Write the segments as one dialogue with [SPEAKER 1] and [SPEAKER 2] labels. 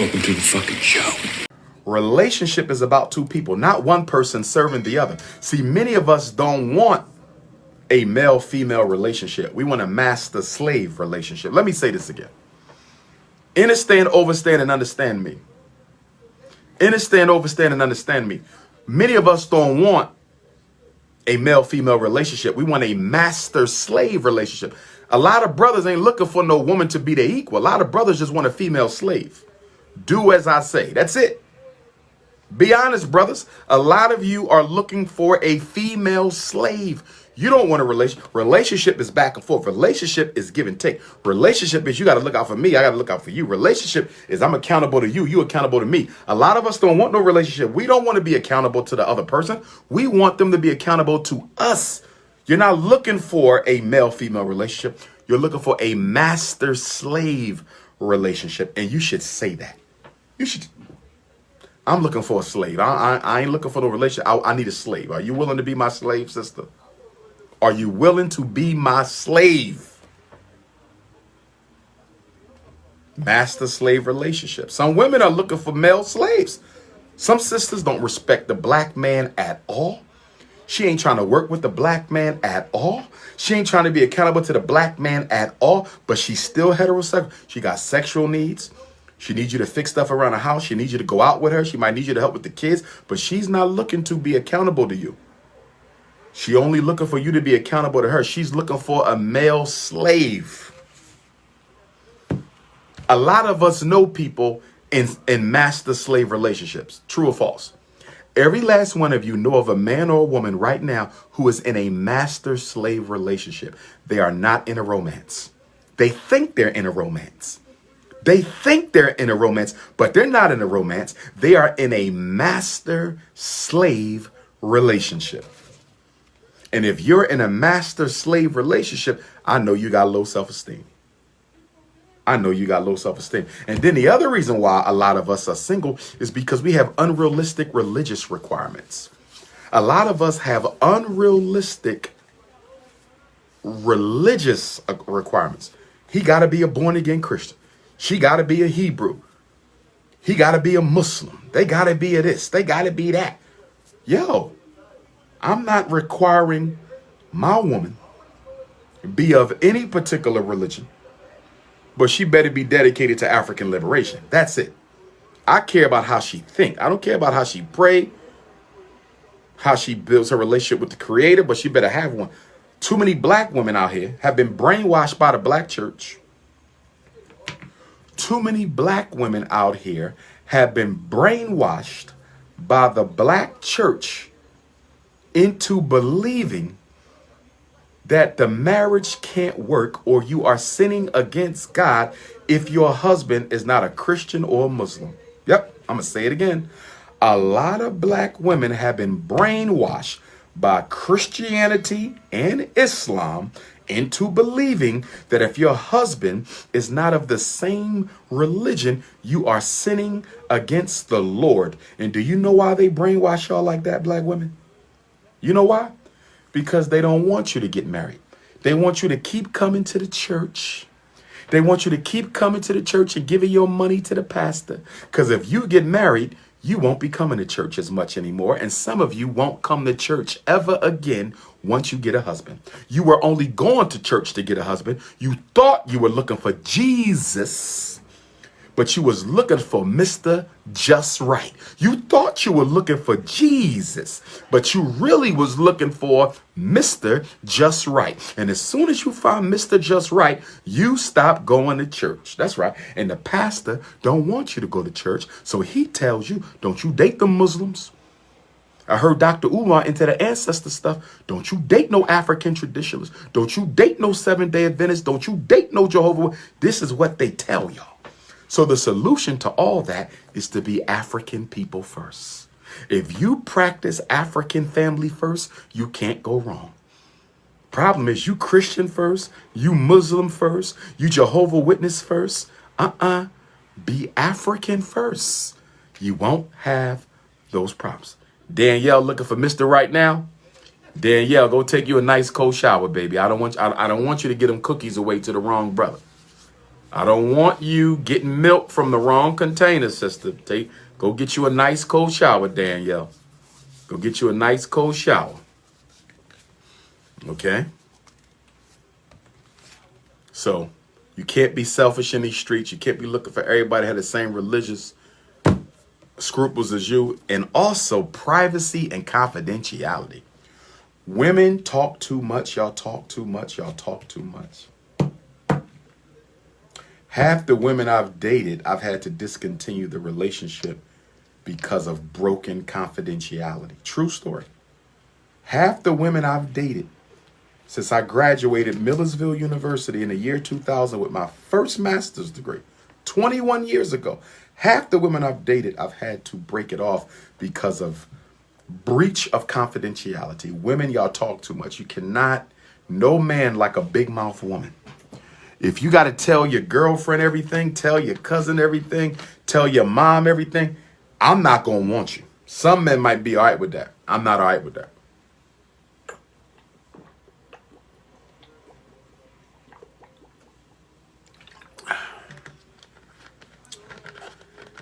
[SPEAKER 1] Welcome to the fucking show.
[SPEAKER 2] Relationship is about two people, not one person serving the other. See, many of us don't want a male-female relationship. We want a master-slave relationship. Let me say this again. Understand, overstand, and understand me. Understand, overstand, and understand me. Many of us don't want a male-female relationship. We want a master-slave relationship. A lot of brothers ain't looking for no woman to be their equal. A lot of brothers just want a female slave. Do as I say. That's it. Be honest, brothers. A lot of you are looking for a female slave. You don't want a relationship. Relationship is back and forth. Relationship is give and take. Relationship is you got to look out for me. I got to look out for you. Relationship is I'm accountable to you. You accountable to me. A lot of us don't want no relationship. We don't want to be accountable to the other person. We want them to be accountable to us. You're not looking for a male-female relationship. You're looking for a master-slave relationship. And you should say that. You should. I'm looking for a slave. I ain't looking for no relationship. I need a slave. Are you willing to be my slave, sister? Are you willing to be my slave? Master-slave relationship. Some women are looking for male slaves. Some sisters don't respect the black man at all. She ain't trying to work with the black man at all. She ain't trying to be accountable to the black man at all, but she's still heterosexual. She got sexual needs. She needs you to fix stuff around the house. She needs you to go out with her. She might need you to help with the kids, but she's not looking to be accountable to you. She only looking for you to be accountable to her. She's looking for a male slave. A lot of us know people in master-slave relationships. True or false? Every last one of you know of a man or a woman right now who is in a master-slave relationship. They are not in a romance. They think they're in a romance. They think they're in a romance, but they're not in a romance. They are in a master-slave relationship. And if you're in a master-slave relationship, I know you got low self-esteem. I know you got low self-esteem. And then the other reason why a lot of us are single is because we have unrealistic religious requirements. A lot of us have unrealistic religious requirements. He got to be a born-again Christian. She got to be a Hebrew. He got to be a Muslim. They got to be a this. They got to be that. Yo, I'm not requiring my woman be of any particular religion, but she better be dedicated to African liberation. That's it. I care about how she think. I don't care about how she pray, how she builds her relationship with the Creator, but she better have one. Too many black women out here have been brainwashed by the black church. Too many black women out here have been brainwashed by the black church into believing that the marriage can't work or you are sinning against God if your husband is not a Christian or a Muslim. Yep, I'm going to say it again. A lot of black women have been brainwashed by Christianity and Islam into believing that if your husband is not of the same religion, you are sinning against the Lord. And do you know why they brainwash y'all like that, black women? You know why? Because they don't want you to get married. They want you to keep coming to the church. They want you to keep coming to the church and giving your money to the pastor. Because if you get married, you won't be coming to church as much anymore. And some of you won't come to church ever again once you get a husband. You were only going to church to get a husband. You thought you were looking for Jesus, but you was looking for Mr. Just Right. You thought you were looking for Jesus, but you really was looking for Mr. Just Right. And as soon as you find Mr. Just Right, you stop going to church. That's right. And the pastor don't want you to go to church, so he tells you, don't you date the Muslims. I heard Dr. Umar into the ancestor stuff. Don't you date no African traditionalists. Don't you date no Seventh-day Adventists. Don't you date no Jehovah. This is what they tell y'all. So the solution to all that is to be African people first. If you practice African family first, you can't go wrong. Problem is you Christian first, you Muslim first, you Jehovah Witness first. Be African first. You won't have those problems. Danielle looking for Mr. Right now? Danielle, go take you a nice cold shower, baby. I don't want you to get them cookies away to the wrong brother. I don't want you getting milk from the wrong container, sister. Go get you a nice cold shower, Danielle. Go get you a nice cold shower. Okay? So, you can't be selfish in these streets. You can't be looking for everybody to have the same religious scruples as you. And also, privacy and confidentiality. Women talk too much. Y'all talk too much. Y'all talk too much. Half the women I've dated, I've had to discontinue the relationship because of broken confidentiality. True story. Half the women I've dated since I graduated Millersville University in the year 2000 with my first master's degree, 21 years ago, half the women I've dated, I've had to break it off because of breach of confidentiality. Women, y'all talk too much. You cannot, no man like a big mouth woman. If you got to tell your girlfriend everything, tell your cousin everything, tell your mom everything, I'm not going to want you. Some men might be all right with that. I'm not all right with that.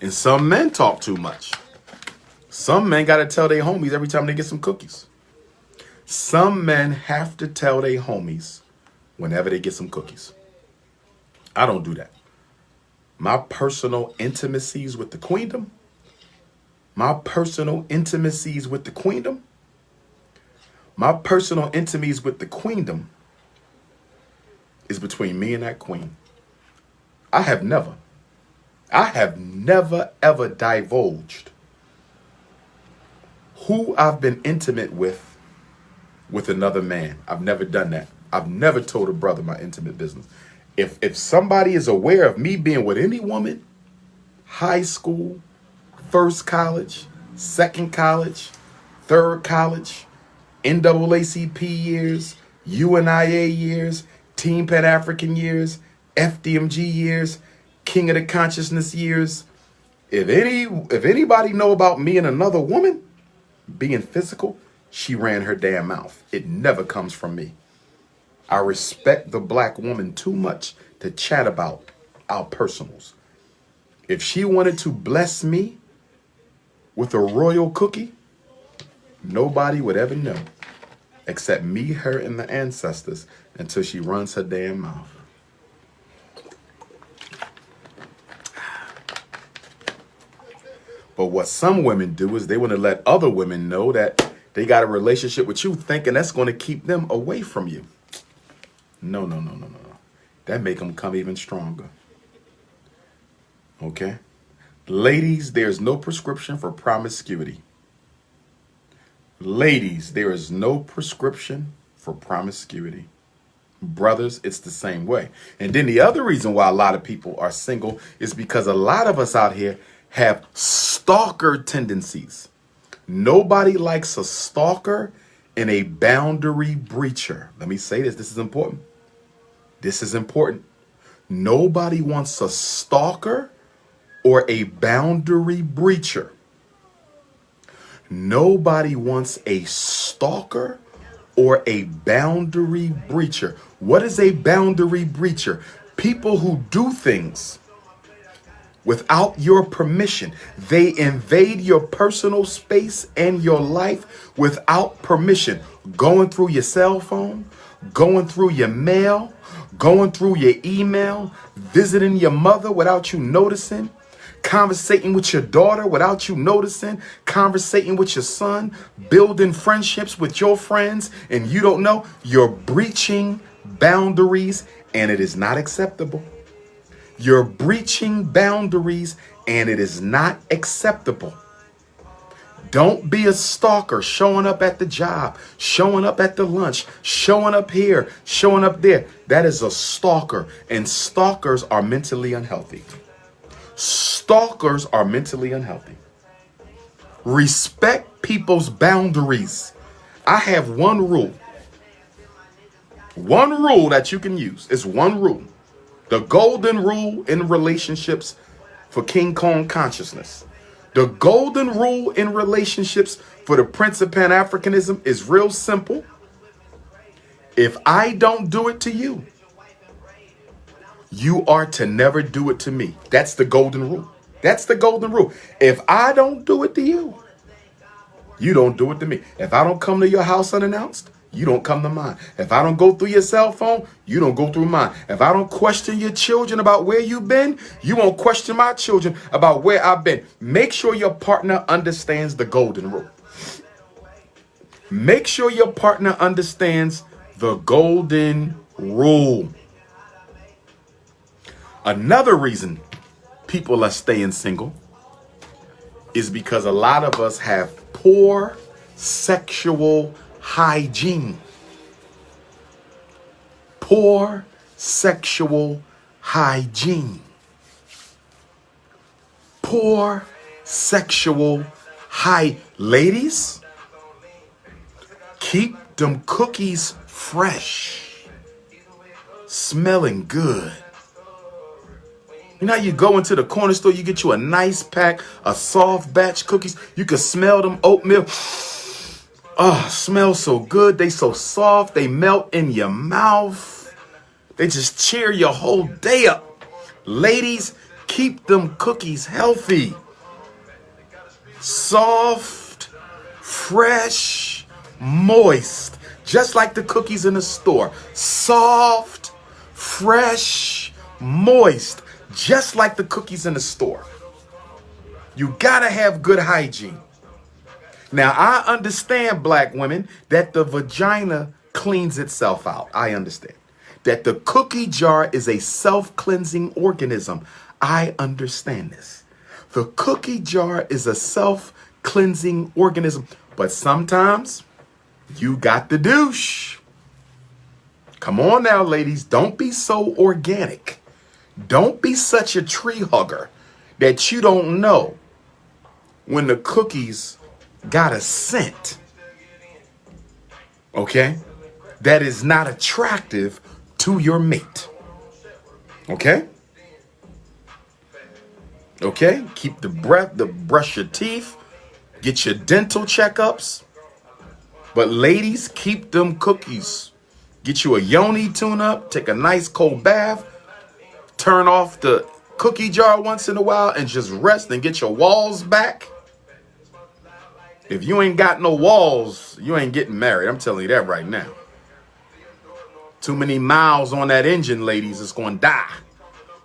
[SPEAKER 2] And some men talk too much. Some men got to tell their homies every time they get some cookies. Some men have to tell their homies whenever they get some cookies. I don't do that. My personal intimacies with the queendom, my personal intimacies with the queendom is between me and that queen. I have never ever divulged who I've been intimate with another man. I've never done that. I've never told a brother my intimate business. If somebody is aware of me being with any woman, high school, first college, second college, third college, NAACP years, UNIA years, Team Pan-African years, FDMG years, King of the Consciousness years, if anybody know about me and another woman being physical, she ran her damn mouth. It never comes from me. I respect the black woman too much to chat about our personals. If she wanted to bless me with a royal cookie, nobody would ever know except me, her, and the ancestors until she runs her damn mouth. But what some women do is they want to let other women know that they got a relationship with you, thinking that's going to keep them away from you. No. That make them come even stronger. Okay? Ladies, there's no prescription for promiscuity. Ladies, there is no prescription for promiscuity. Brothers, it's the same way. And then the other reason why a lot of people are single is because a lot of us out here have stalker tendencies. Nobody likes a stalker and a boundary breacher. Let me say this. This is important. This is important. Nobody wants a stalker or a boundary breacher. Nobody wants a stalker or a boundary breacher. What is a boundary breacher? People who do things without your permission. They invade your personal space and your life without permission. Going through your cell phone, going through your mail, going through your email, visiting your mother without you noticing, conversating with your daughter without you noticing, conversating with your son, building friendships with your friends, and you don't know. You're breaching boundaries, and it is not acceptable. You're breaching boundaries, and it is not acceptable. Don't be a stalker showing up at the job, showing up at the lunch, showing up here, showing up there. That is a stalker, and stalkers are mentally unhealthy. Stalkers are mentally unhealthy. Respect people's boundaries. I have one rule. One rule that you can use. It's one rule. The golden rule in relationships for King Kong consciousness. The golden rule in relationships for the Prince of Pan-Africanism is real simple. If I don't do it to you, You are to never do it to me. That's the golden rule. That's the golden rule. If I don't do it to you, you don't do it to me. If I don't come to your house unannounced, you don't come to mine. If I don't go through your cell phone, you don't go through mine. If I don't question your children about where you've been, you won't question my children about where I've been. Make sure your partner understands the golden rule. Make sure your partner understands the golden rule. Another reason people are staying single is because a lot of us have poor sexual hygiene. Poor sexual hygiene. Poor sexual hygiene. Ladies, keep them cookies fresh, smelling good. You know how you go into the corner store, you get you a nice pack of soft batch cookies. You can smell them oatmeal. Oh, smells so good. They so soft. They melt in your mouth. They just cheer your whole day up. Ladies, keep them cookies healthy. Soft, fresh, moist. Just like the cookies in the store. Soft, fresh, moist. Just like the cookies in the store. You gotta have good hygiene. Now, I understand, black women, that the vagina cleans itself out. I understand. That the cookie jar is a self-cleansing organism. I understand this. The cookie jar is a self-cleansing organism. But sometimes you got the douche. Come on now, ladies. Don't be so organic. Don't be such a tree hugger that you don't know when the cookies got a scent, okay, that is not attractive to your mate. Okay? Okay? Keep the breath, brush your teeth, get your dental checkups. But ladies, keep them cookies. Get you a yoni tune-up, take a nice cold bath, turn off the cookie jar once in a while and just rest and get your walls back. If you ain't got no walls, you ain't getting married. I'm telling you that right now. Too many miles on that engine, ladies, it's going to die.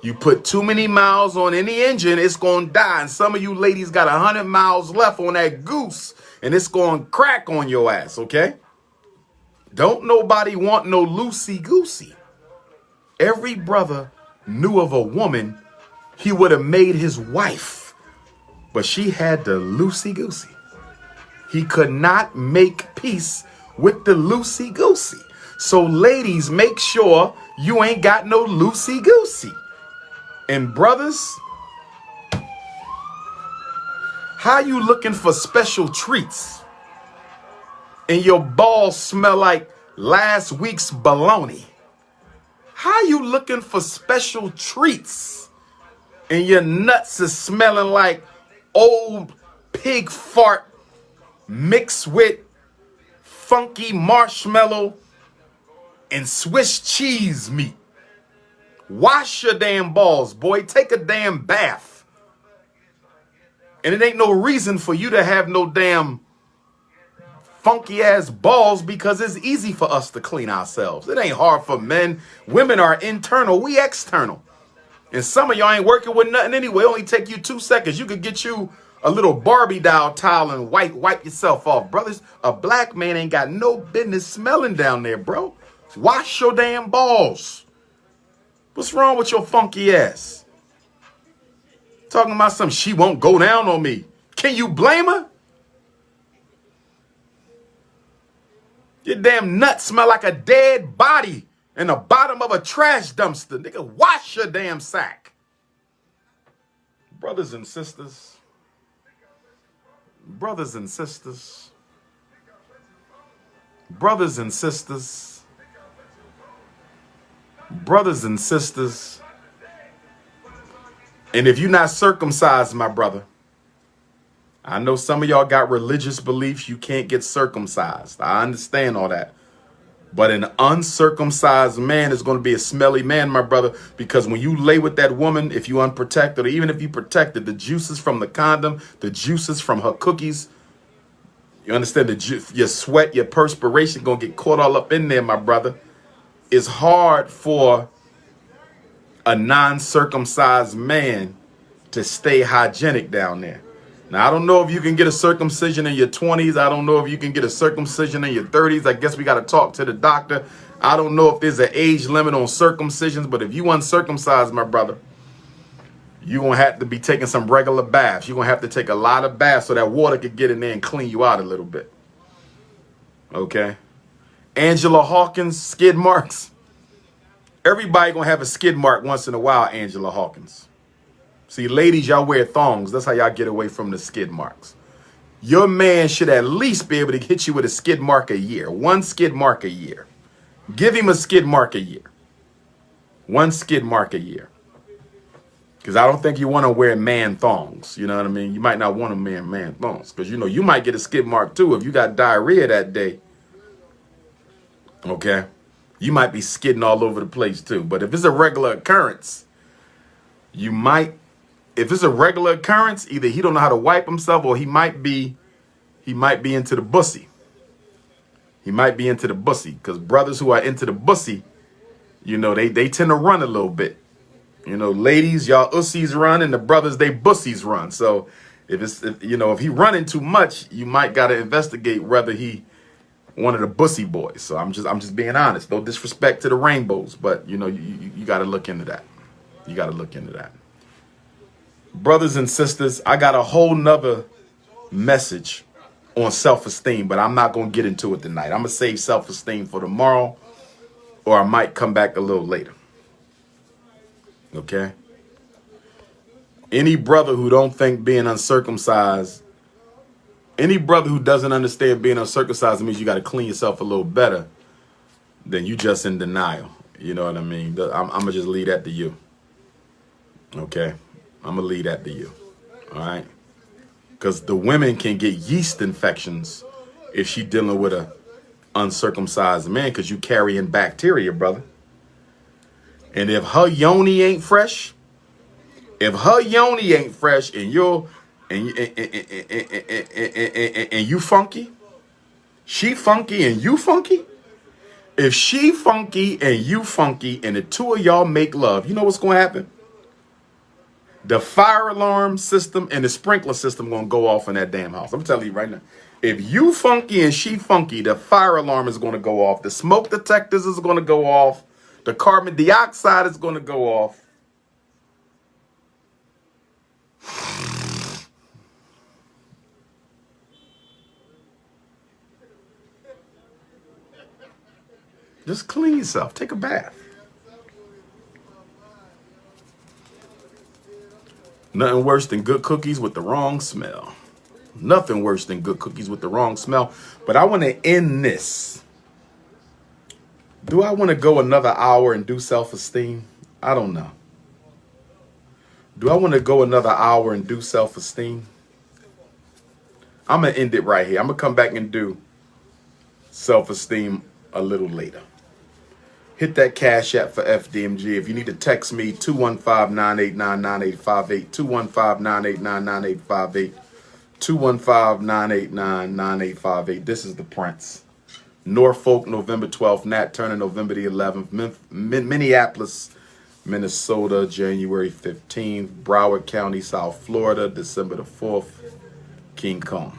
[SPEAKER 2] You put too many miles on any engine, it's going to die. And some of you ladies got 100 miles left on that goose, and it's going to crack on your ass, okay? Don't nobody want no loosey-goosey. Every brother knew of a woman he would have made his wife, but she had the loosey-goosey. He could not make peace with the loosey-goosey. So ladies, make sure you ain't got no loosey-goosey. And brothers, how you looking for special treats and your balls smell like last week's bologna? How you looking for special treats and your nuts is smelling like old pig fart mixed with funky marshmallow and Swiss cheese meat? Wash your damn balls, boy. Take a damn bath. And it ain't no reason for you to have no damn funky ass balls because it's easy for us to clean ourselves. It ain't hard for men. Women are internal. We external. And some of y'all ain't working with nothing anyway. It only take you 2 seconds. You could get you a little Barbie doll towel and wipe yourself off. Brothers, a black man ain't got no business smelling down there, bro. Wash your damn balls. What's wrong with your funky ass? Talking about something, she won't go down on me. Can you blame her? Your damn nuts smell like a dead body in the bottom of a trash dumpster. Nigga, wash your damn sack. Brothers and sisters. Brothers and sisters. Brothers and sisters. Brothers and sisters. And if you're not circumcised, my brother, I know some of y'all got religious beliefs. You can't get circumcised. I understand all that. But an uncircumcised man is going to be a smelly man, my brother, because when you lay with that woman, if you unprotected, or even if you protected, the juices from the condom, the juices from her cookies, you understand, your sweat, your perspiration going to get caught all up in there, my brother. It's hard for a non-circumcised man to stay hygienic down there. Now, I don't know if you can get a circumcision in your 20s. I don't know if you can get a circumcision in your 30s. I guess we got to talk to the doctor. I don't know if there's an age limit on circumcisions, but if you uncircumcised, my brother, you're going to have to be taking some regular baths. You're going to have to take a lot of baths so that water could get in there and clean you out a little bit. Okay? Angela Hawkins, skid marks. Everybody going to have a skid mark once in a while, Angela Hawkins. See, ladies, y'all wear thongs. That's how y'all get away from the skid marks. Your man should at least be able to hit you with a skid mark a year. One skid mark a year. Give him a skid mark a year. One skid mark a year. Because I don't think you want to wear man thongs. You know what I mean? You might not want to wear man thongs. Because, you know, you might get a skid mark too if you got diarrhea that day. Okay? You might be skidding all over the place too. But if it's a regular occurrence, you might... If it's a regular occurrence, either he don't know how to wipe himself or he might be into the bussy. He might be into the bussy, because brothers who are into the bussy, you know, they tend to run a little bit. You know, ladies, y'all ussies run, and the brothers, they bussies run. So if he running too much, you might got to investigate whether he one of the bussy boys. So I'm just being honest. No disrespect to the rainbows, but you know, you got to look into that. You got to look into that. Brothers and sisters, I got a whole nother message on self-esteem, but I'm not going to get into it tonight. I'm going to save self-esteem for tomorrow, or I might come back a little later. Okay? Any brother who don't think being uncircumcised, any brother who doesn't understand being uncircumcised means you got to clean yourself a little better, then you just in denial. You know what I mean? I'm going to just leave that to you. Okay? I'm going to leave that to you. All right? Because the women can get yeast infections if she dealing with a uncircumcised man, because you carrying bacteria, brother. And if her yoni ain't fresh, and you funky, she funky and you funky, if she funky and you funky and the two of y'all make love, you know what's going to happen? The fire alarm system and the sprinkler system going to go off in that damn house. I'm telling you right now. If you funky and she funky, the fire alarm is going to go off. The smoke detectors is going to go off. The carbon dioxide is going to go off. Just clean yourself. Take a bath. Nothing worse than good cookies with the wrong smell. Nothing worse than good cookies with the wrong smell. But I want to end this. Do I want to go another hour and do self-esteem? I don't know. Do I want to go another hour and do self-esteem? I'm going to end it right here. I'm going to come back and do self-esteem a little later. Hit that Cash App for FDMG. If you need to text me, 215-989-9858, 215-989-9858, 215-989-9858. This is the Prince. Norfolk, November 12th. Nat Turner, November the 11th. Minneapolis, Minnesota, January 15th. Broward County, South Florida, December the 4th. King Kong.